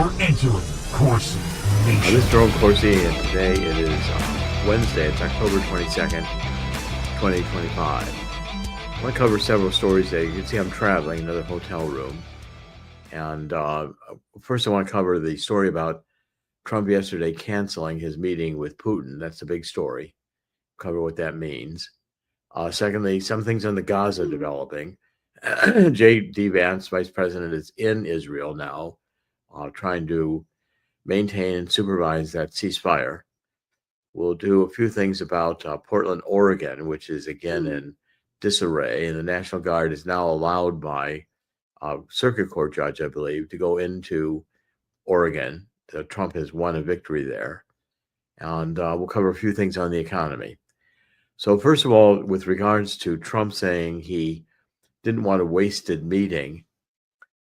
are entering Corsi Nation. This is Jerome Corsi, and today it is Wednesday. It's October 22nd, 2025. I want to cover several stories today. You can see I'm traveling, another hotel room. And first I want to cover the story about Trump yesterday canceling his meeting with Putin. That's the big story. Cover what that means. Secondly, some things on the Gaza developing. J.D. Vance, Vice President, is in Israel now, trying to maintain and supervise that ceasefire. We'll do a few things about Portland, Oregon, which is again in disarray, and the National Guard is now allowed by a circuit court judge, I believe, to go into Oregon. Trump has won a victory there. And we'll cover a few things on the economy. So first of all, with regards to Trump saying he didn't want a wasted meeting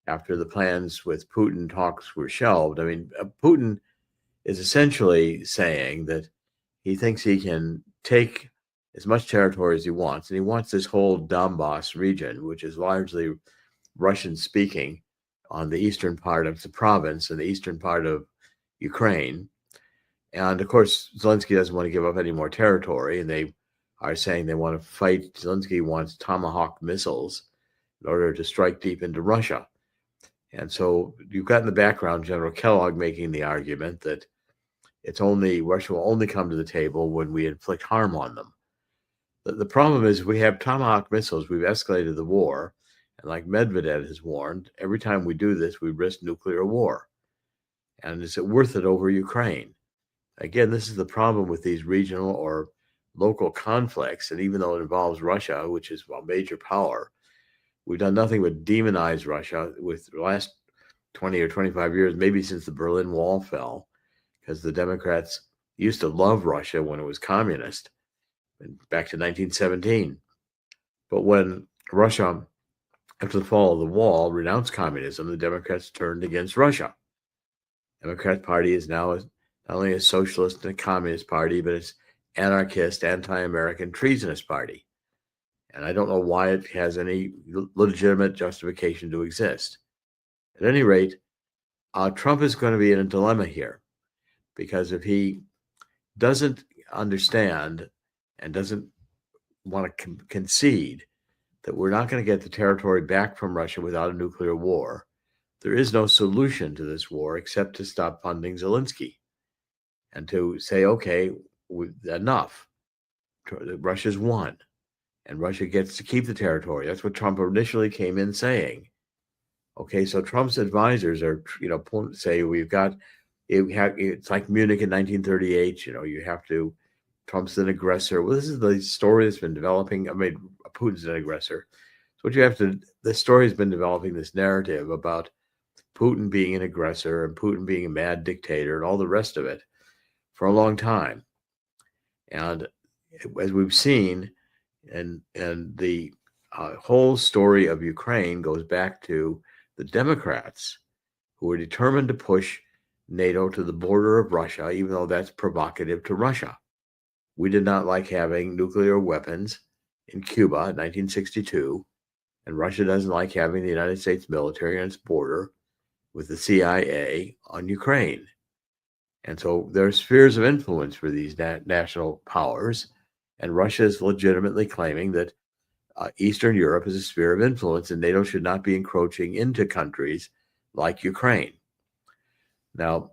after the plans with Putin talks were shelved. I mean, Putin is essentially saying that he thinks he can take as much territory as he wants, and he wants this whole Donbass region, which is largely Russian-speaking on the eastern part of the province and the eastern part of Ukraine. And, of course, Zelensky doesn't want to give up any more territory, and they are saying they want to fight. Zelensky wants Tomahawk missiles in order to strike deep into Russia. And so you've got in the background General Kellogg making the argument that Russia will only come to the table when we inflict harm on them. The problem is we have Tomahawk missiles. We've escalated the war. And like Medvedev has warned, every time we do this, we risk nuclear war. And is it worth it over Ukraine? Again, this is the problem with these regional or local conflicts. And even though it involves Russia, which is a major power, we've done nothing but demonize Russia with the last 20 or 25 years, maybe since the Berlin Wall fell, because the Democrats used to love Russia when it was communist, back to 1917. But when Russia, after the fall of the wall, renounced communism, the Democrats turned against Russia. The Democrat Party is now not only a socialist and a communist party, but it's anarchist, anti-American, treasonous party. And I don't know why it has any legitimate justification to exist. At any rate, Trump is going to be in a dilemma here, because if he doesn't understand and doesn't want to concede that we're not going to get the territory back from Russia without a nuclear war, there is no solution to this war except to stop funding Zelensky and to say, okay, enough. Russia's won. And Russia gets to keep the territory. That's what Trump initially came in saying. Okay, so Trump's advisors are, say it's like Munich in 1938. You have to. Trump's an aggressor. Well, this is the story that's been developing. I mean, Putin's an aggressor. So what you have to. The story has been developing this narrative about Putin being an aggressor and Putin being a mad dictator and all the rest of it for a long time. And as we've seen. And the whole story of Ukraine goes back to the Democrats, who were determined to push NATO to the border of Russia, even though that's provocative to Russia. We did not like having nuclear weapons in Cuba in 1962, and Russia doesn't like having the United States military on its border with the CIA on Ukraine. And so there are spheres of influence for these national powers. And Russia is legitimately claiming that Eastern Europe is a sphere of influence, and NATO should not be encroaching into countries like Ukraine. Now,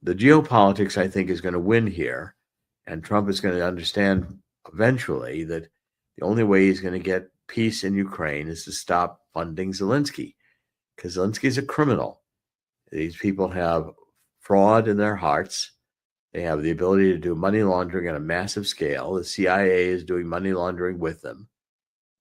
the geopolitics, I think, is going to win here, and Trump is going to understand eventually that the only way he's going to get peace in Ukraine is to stop funding Zelensky, because Zelensky is a criminal. These people have fraud in their hearts. They have the ability to do money laundering on a massive scale. The CIA is doing money laundering with them.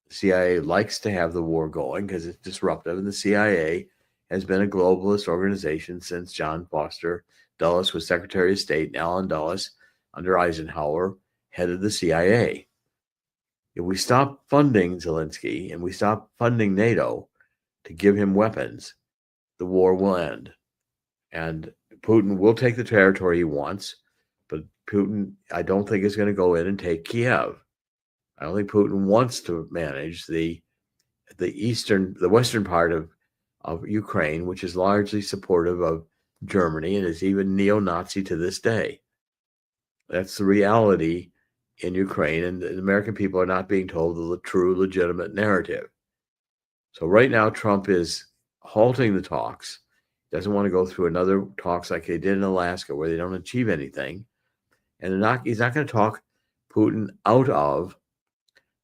The CIA likes to have the war going because it's disruptive, and the CIA has been a globalist organization since John Foster Dulles was Secretary of State, and Allen Dulles, under Eisenhower, headed the CIA. If we stop funding Zelensky and we stop funding NATO to give him weapons, the war will end. And Putin will take the territory he wants. But Putin, I don't think, is going to go in and take Kiev. I don't think Putin wants to manage the western part of Ukraine, which is largely supportive of Germany and is even neo-Nazi to this day. That's the reality in Ukraine, and the American people are not being told the true, legitimate narrative. So right now, Trump is halting the talks. Doesn't want to go through another talks like they did in Alaska, where they don't achieve anything, and he's not going to talk Putin out of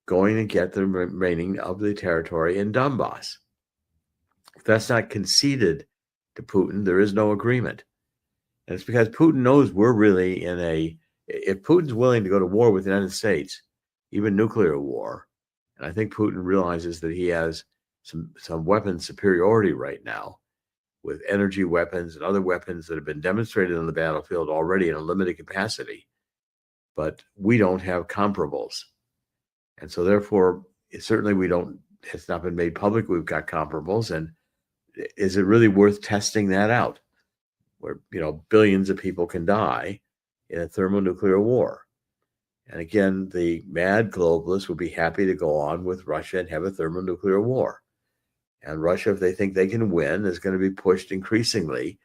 going to get the remaining of the territory in Donbass. If that's not conceded to Putin, there is no agreement. And it's because Putin knows we're really if Putin's willing to go to war with the United States, even nuclear war, and I think Putin realizes that he has some weapon superiority right now with energy weapons and other weapons that have been demonstrated on the battlefield already in a limited capacity, but we don't have comparables. And so therefore, certainly it's not been made public we've got comparables, and is it really worth testing that out? Where billions of people can die in a thermonuclear war. And again, the mad globalists would be happy to go on with Russia and have a thermonuclear war. And Russia, if they think they can win, is going to be pushed increasingly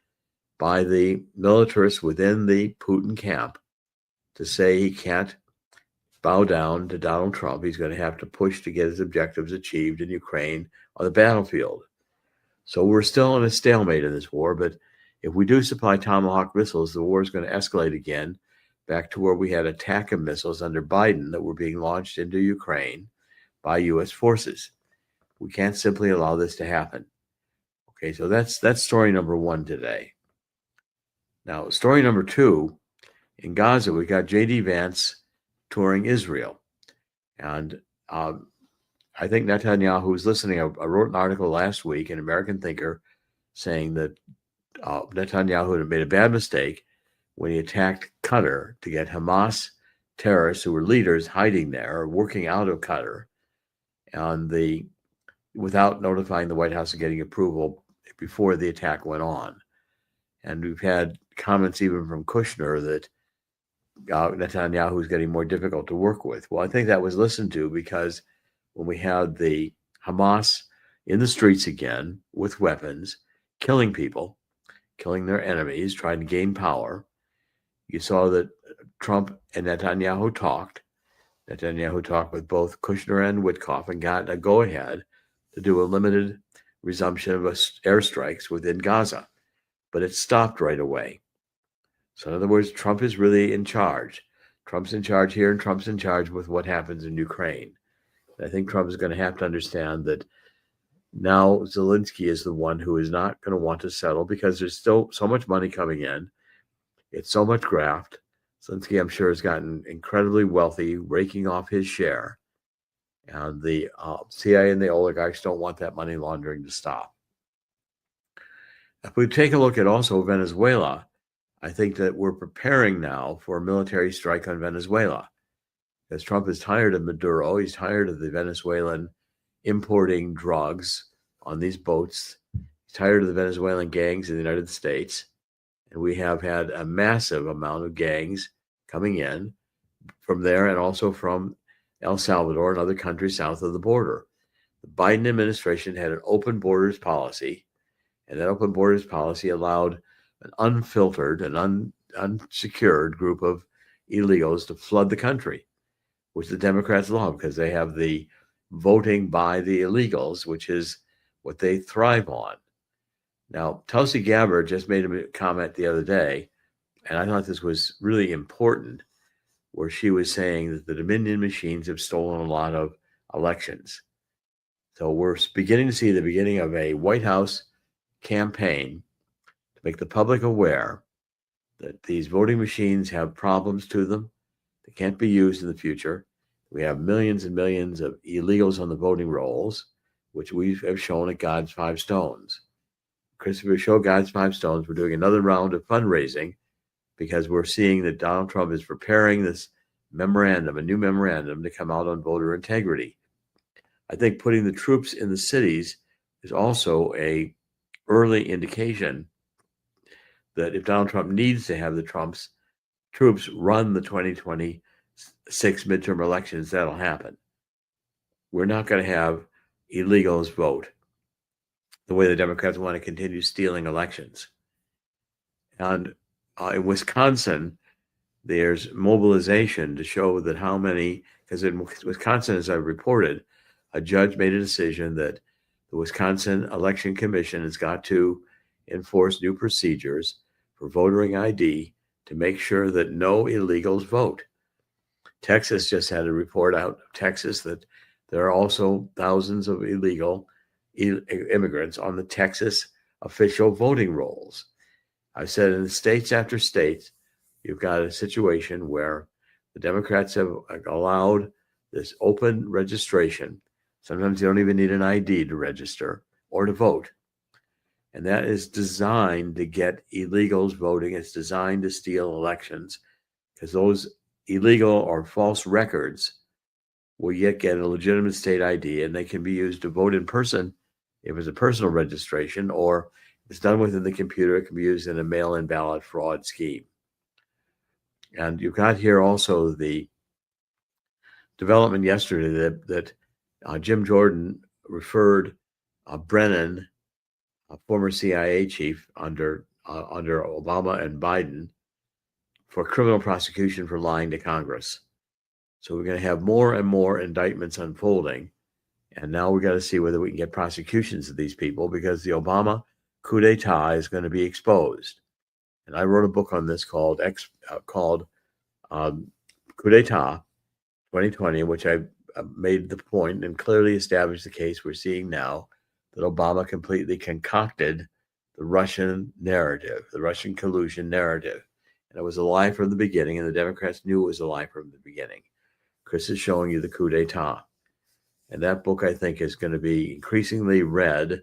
by the militarists within the Putin camp to say he can't bow down to Donald Trump. He's going to have to push to get his objectives achieved in Ukraine on the battlefield. So we're still in a stalemate in this war, but if we do supply Tomahawk missiles, the war is going to escalate again back to where we had attack of missiles under Biden that were being launched into Ukraine by U.S. forces. We can't simply allow this to happen. Okay, so that's story number one today. Now, story number two, in Gaza, we got J.D. Vance touring Israel. And I think Netanyahu, who's listening, I wrote an article last week in American Thinker saying that Netanyahu had made a bad mistake when he attacked Qatar to get Hamas terrorists who were leaders hiding there or working out of Qatar without notifying the White House and getting approval before the attack went on. And we've had comments even from Kushner that Netanyahu is getting more difficult to work with. Well, I think that was listened to because when we had the Hamas in the streets again with weapons, killing people, killing their enemies, trying to gain power, you saw that Trump and Netanyahu talked. Netanyahu talked with both Kushner and Witkoff and got a go-ahead to do a limited resumption of airstrikes within Gaza. But it stopped right away. So in other words, Trump is really in charge. Trump's in charge here, and Trump's in charge with what happens in Ukraine. And I think Trump is going to have to understand that now Zelensky is the one who is not going to want to settle because there's still so much money coming in. It's so much graft. Zelensky, I'm sure, has gotten incredibly wealthy, raking off his share. And the CIA and the oligarchs don't want that money laundering to stop. If we take a look at also Venezuela, I think that we're preparing now for a military strike on Venezuela. Because Trump is tired of Maduro. He's tired of the Venezuelan importing drugs on these boats. He's tired of the Venezuelan gangs in the United States. And we have had a massive amount of gangs coming in from there and also from El Salvador and other countries south of the border. The Biden administration had an open borders policy, and that open borders policy allowed an unfiltered and unsecured group of illegals to flood the country, which the Democrats love because they have the voting by the illegals, which is what they thrive on. Now, Tulsi Gabbard just made a comment the other day, and I thought this was really important, where she was saying that the Dominion machines have stolen a lot of elections. So we're beginning to see the beginning of a White House campaign to make the public aware that these voting machines have problems to them. They can't be used in the future. We have millions and millions of illegals on the voting rolls, which we have shown at God's Five Stones. Christopher, show God's Five Stones. We're doing another round of fundraising because we're seeing that Donald Trump is preparing this memorandum, a new memorandum to come out on voter integrity. I think putting the troops in the cities is also a early indication that if Donald Trump needs to have the troops run the 2026 midterm elections, that'll happen. We're not going to have illegals vote the way the Democrats want to continue stealing elections. And in Wisconsin, there's mobilization to show that how many, because in Wisconsin, as I reported, a judge made a decision that the Wisconsin Election Commission has got to enforce new procedures for voter ID to make sure that no illegals vote. Texas just had a report out of Texas that there are also thousands of illegal immigrants on the Texas official voting rolls. I've said in states after states, you've got a situation where the Democrats have allowed this open registration. Sometimes you don't even need an ID to register or to vote. And that is designed to get illegals voting. It's designed to steal elections because those illegal or false records will yet get a legitimate state ID, and they can be used to vote in person if it's a personal registration, or if it's done within the computer, it can be used in a mail-in ballot fraud scheme. And you've got here also the development yesterday that Jim Jordan referred Brennan, a former CIA chief under Obama and Biden, for criminal prosecution for lying to Congress. So we're going to have more and more indictments unfolding. And now we got to see whether we can get prosecutions of these people, because the Obama coup d'etat is going to be exposed. And I wrote a book on this called Coup d'etat 2020, in which I made the point and clearly established the case we're seeing now, that Obama completely concocted the Russian narrative, the Russian collusion narrative. And it was a lie from the beginning, and the Democrats knew it was a lie from the beginning. Chris is showing you the coup d'etat. And that book, I think, is going to be increasingly read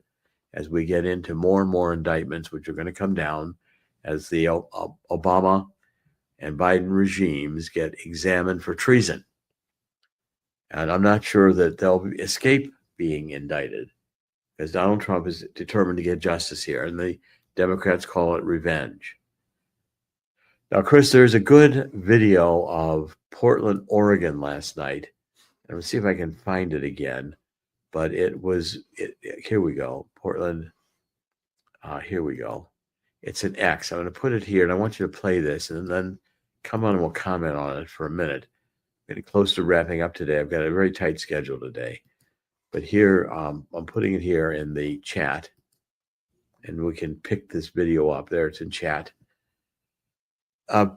as we get into more and more indictments, which are going to come down as the Obama and Biden regimes get examined for treason. And I'm not sure that they'll escape being indicted, because Donald Trump is determined to get justice here, and the Democrats call it revenge. Now, Chris, there's a good video of Portland, Oregon last night. And let's see if I can find it again. But here we go. Portland. Here we go. It's an X. I'm going to put it here, and I want you to play this, and then come on and we'll comment on it for a minute. Getting close to wrapping up today. I've got a very tight schedule today. But here, I'm putting it here in the chat, and we can pick this video up. There, it's in chat.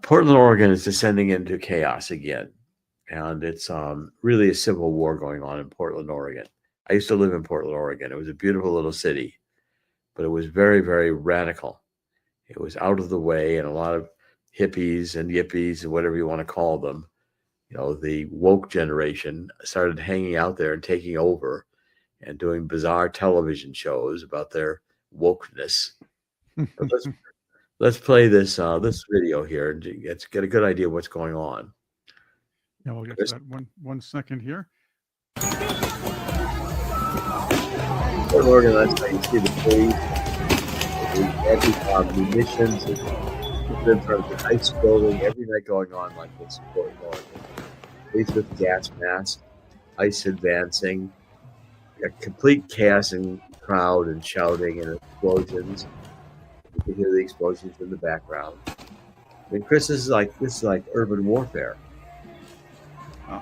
Portland, Oregon is descending into chaos again. And it's really a civil war going on in Portland, Oregon. I used to live in Portland, Oregon. It was a beautiful little city, but it was very, very radical. It was out of the way, and a lot of hippies and yippies and whatever you want to call them, the woke generation started hanging out there and taking over and doing bizarre television shows about their wokeness. Let's play this video here and get a good idea of what's going on. Yeah, we'll get to that one second here. Portland, Oregon, last night you see the police, the munitions, in front of the ICE building, every night going on like this in Portland, Oregon. Police with gas masks, ICE advancing, a complete chaos in crowd and shouting and explosions. You can hear the explosions in the background. I mean, Chris, this is like urban warfare.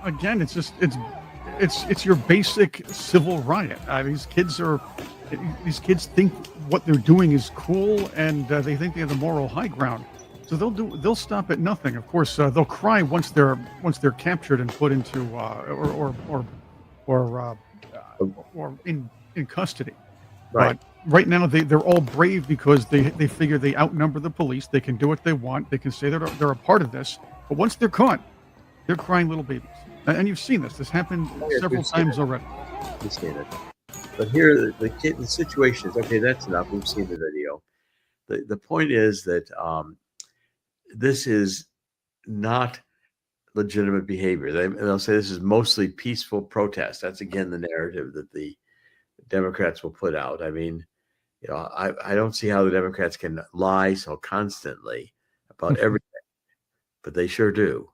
Again, it's your basic civil riot. These kids think what they're doing is cool, and they think they have the moral high ground. So they'll stop at nothing. Of course, they'll cry once they're captured and put into or in custody. Right. But right now they're all brave because they figure they outnumber the police. They can do what they want. They can say they're a part of this. But once they're caught, they're crying little babies. And you've seen this. This happened several times already. We've seen it. But here, the situation is, okay, that's enough. We've seen the video. The point is that this is not legitimate behavior. They'll say this is mostly peaceful protest. That's, again, the narrative that the Democrats will put out. I mean, I don't see how the Democrats can lie so constantly about everything, but they sure do.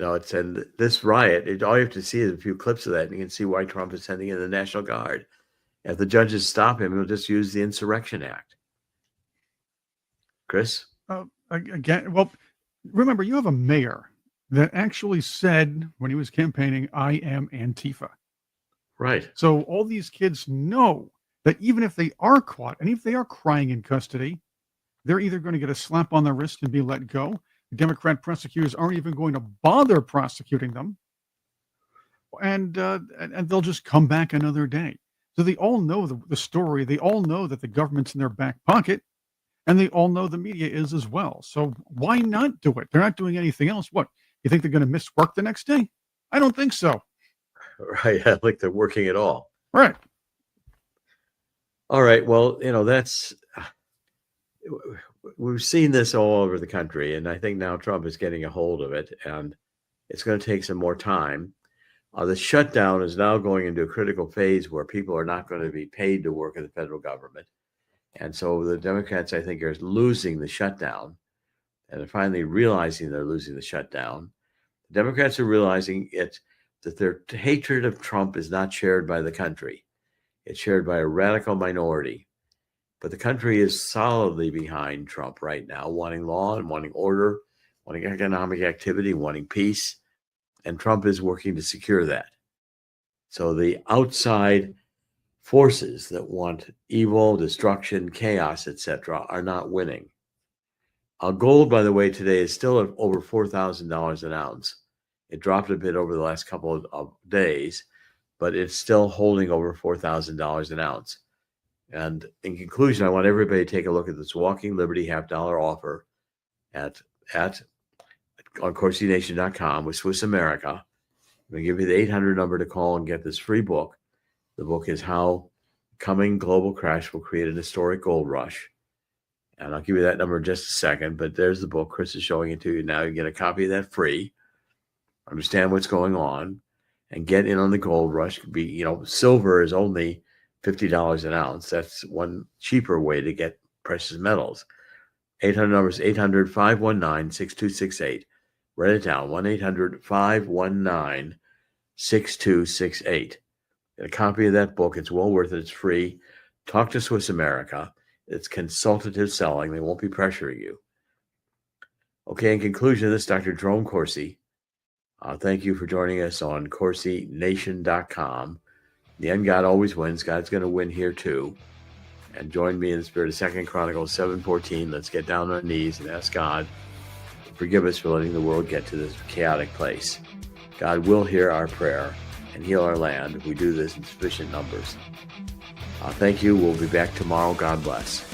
And this riot, all you have to see is a few clips of that, and you can see why Trump is sending in the National Guard. If the judges stop him, he'll just use the Insurrection Act. Chris? Again, well, remember, you have a mayor that actually said when he was campaigning, "I am Antifa." Right. So all these kids know that even if they are caught and if they are crying in custody, they're either going to get a slap on the wrist and be let go. The Democrat prosecutors aren't even going to bother prosecuting them, and they'll just come back another day. So they all know the story. They all know that the government's in their back pocket, and they all know the media is as well. So why not do it? They're not doing anything else. What, you think they're going to miss work the next day? I don't think so. Right. I think they're working at all. Right. All right. Well, we've seen this all over the country, and I think now Trump is getting a hold of it, and it's going to take some more time. The shutdown is now going into a critical phase where people are not going to be paid to work in the federal government. And so the Democrats, I think, are losing the shutdown, and they're finally realizing they're losing the shutdown. The Democrats are realizing that their hatred of Trump is not shared by the country. It's shared by a radical minority. But the country is solidly behind Trump right now, wanting law and wanting order, wanting economic activity, wanting peace. And Trump is working to secure that. So the outside forces that want evil, destruction, chaos, etc., are not winning. Gold, by the way, today is still at over $4,000 an ounce. It dropped a bit over the last couple of days, but it's still holding over $4,000 an ounce. And in conclusion, I want everybody to take a look at this Walking Liberty $50 offer on CorsiNation.com with Swiss America. I'm going to give you the 800 number to call and get this free book. The book is How Coming Global Crash Will Create an Historic Gold Rush. And I'll give you that number in just a second, but there's the book. Chris is showing it to you now. You get a copy of that free. Understand what's going on and get in on the gold rush. Silver is only $50 an ounce. That's one cheaper way to get precious metals. 800 numbers 800-519-6268. Write it down, 1-800-519-6268. Get a copy of that book. It's well worth it. It's free. Talk to Swiss America. It's consultative selling. They won't be pressuring you. Okay, in conclusion of this, Dr. Jerome Corsi. Thank you for joining us on CorsiNation.com. The end God always wins. God's going to win here too. And join me in the spirit of 2 Chronicles 7:14. Let's get down on our knees and ask God to forgive us for letting the world get to this chaotic place. God will hear our prayer and heal our land if we do this in sufficient numbers. Thank you. We'll be back tomorrow. God bless.